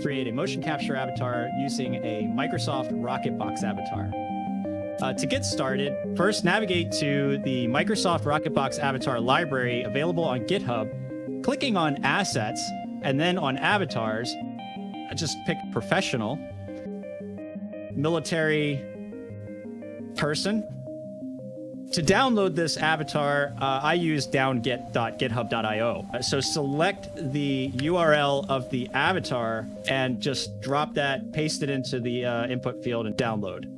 create a motion capture avatar using a Microsoft-Rocketbox avatar. To get started, first navigate to the Microsoft-Rocketbox avatar library available on GitHub, clicking on Assets, and then on Avatars. Just pick Professional, Military Person. To download this avatar, I use downget.github.io. So select the URL of the avatar and just drop that, paste it into the input field and download.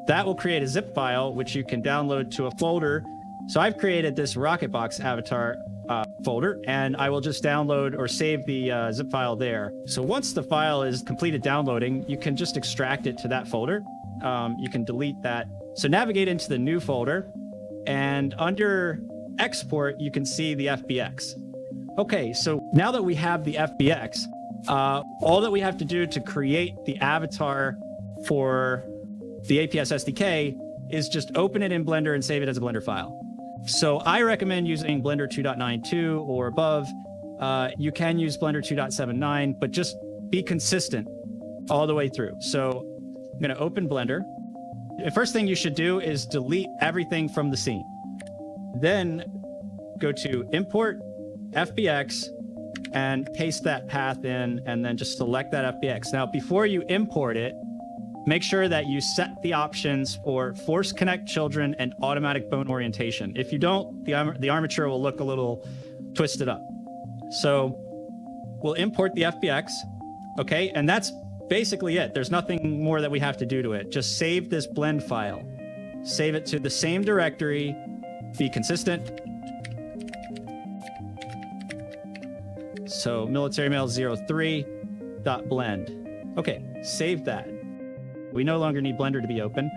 That will create a zip file, which you can download to a folder. So I've created this Rocketbox avatar folder, and I will just download or save the zip file there. So once the file is completed downloading, you can just extract it to that folder. You can delete that. So navigate into the new folder, and under export, you can see the FBX. Okay, so now that we have the FBX, all that we have to do to create the avatar for the APS SDK is just open it in Blender and save it as a Blender file. So I recommend using Blender 2.92 or above. You can use Blender 2.79, but just be consistent all the way through. So I'm going to open Blender. The first thing you should do is delete everything from the scene. Then go to Import FBX and paste that path in, and then just select that FBX. Now, before you import it, make sure that you set the options for Force Connect Children and Automatic Bone Orientation. If you don't, the armature will look a little twisted up. So we'll import the FBX, okay? And that's basically it. There's nothing more that we have to do to it. Just save this blend file. Save it to the same directory. Be consistent. So military mail 03.blend. Okay, save that. We no longer need Blender to be open,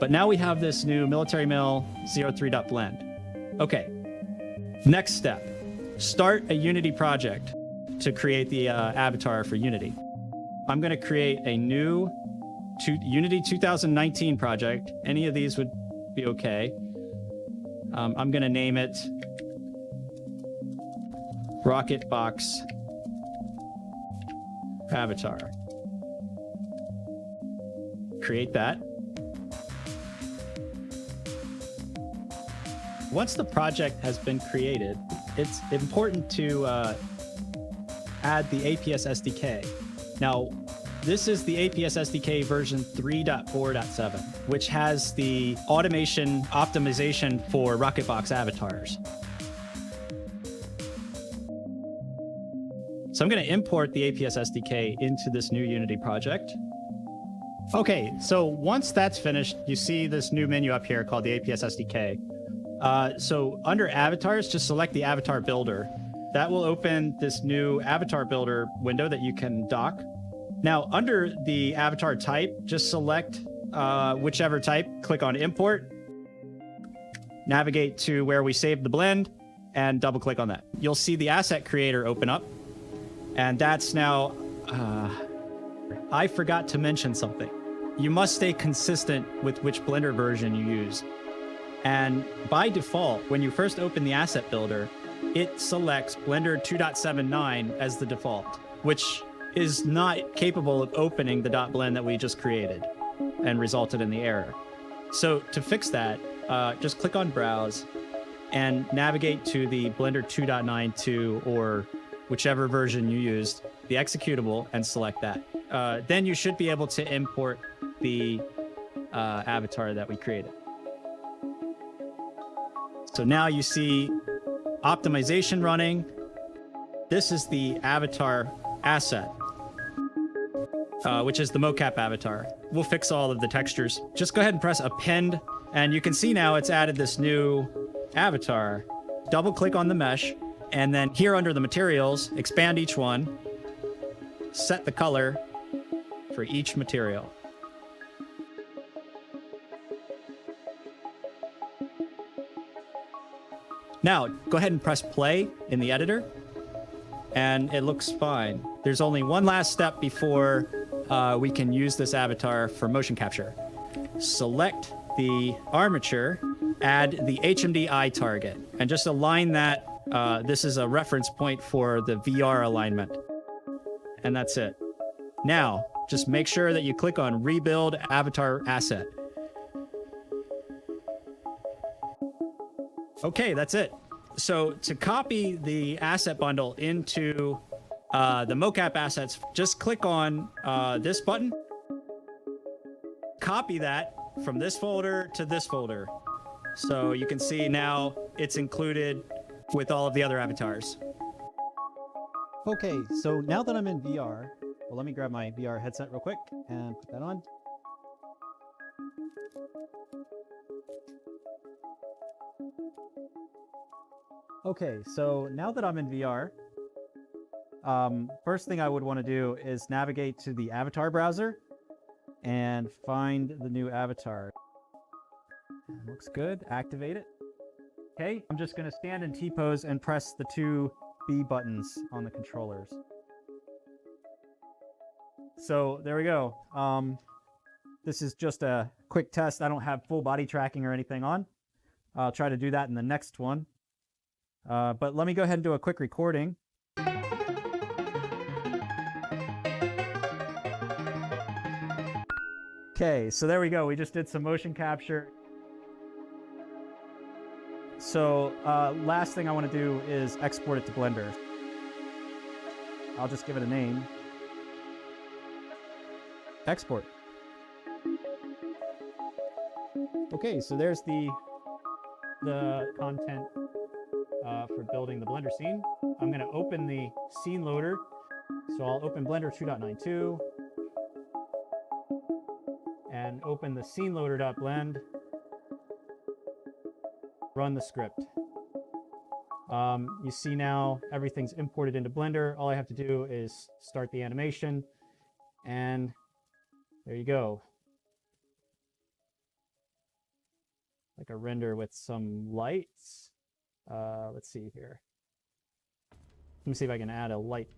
but now we have this new military mail 03.blend. Okay, next step, start a Unity project to create the avatar for Unity. I'm going to create a new Unity 2019 project. Any of these would be okay. I'm going to name it Rocketbox Avatar. Create that. Once the project has been created, it's important to add the APS SDK. Now, this is the APS SDK version 3.4.7, which has the automation optimization for Rocketbox avatars. So I'm going to import the APS SDK into this new Unity project. Okay, so once that's finished, you see this new menu up here called the APS SDK. So under avatars, just select the avatar builder. That will open this new avatar builder window that you can dock. Now, under the avatar type, just select whichever type, click on import, navigate to where we saved the blend, and double click on that. You'll see the asset creator open up, and that's now, I forgot to mention something. You must stay consistent with which Blender version you use. And by default, when you first open the asset builder, it selects Blender 2.79 as the default, which is not capable of opening the .blend that we just created and resulted in the error. So to fix that, just click on Browse and navigate to the Blender 2.92 or whichever version you used, the executable, and select that. Then you should be able to import the avatar that we created. So now you see optimization running. This is the avatar asset, which is the Mocap avatar. We'll fix all of the textures. Just go ahead and press append, and you can see now it's added this new avatar. Double click on the mesh, and then here under the materials, expand each one, set the color for each material. Now, go ahead and press play in the editor, and it looks fine. There's only one last step before we can use this avatar for motion capture. Select the armature, add the HMD eye target, and just align that. This is a reference point for the VR alignment. And that's it. Now, just make sure that you click on Rebuild Avatar Asset. Okay, that's it. So to copy the asset bundle into the mocap assets, just click on this button. Copy that from this folder to this folder. So you can see now it's included with all of the other avatars. Okay, so now that I'm in VR, well, let me grab my VR headset real quick and put that on. Okay, so now that I'm in VR, first thing I would want to do is navigate to the avatar browser and find the new avatar. Looks good. Activate it. Okay, I'm just going to stand in T-pose and press the two B buttons on the controllers. So there we go. This is just a quick test. I don't have full body tracking or anything on. I'll try to do that in the next one. But let me go ahead and do a quick recording. Okay, so there we go. We just did some motion capture. So last thing I want to do is export it to Blender. I'll just give it a name. Export. Okay, so there's the content for building the Blender scene. I'm going to open the scene loader. So I'll open Blender 2.92 and open the scene loader.blend. Run the script. You see now everything's imported into Blender. All I have to do is start the animation, and there you go. Like a render with some lights. Let's see here. Let me see if I can add a light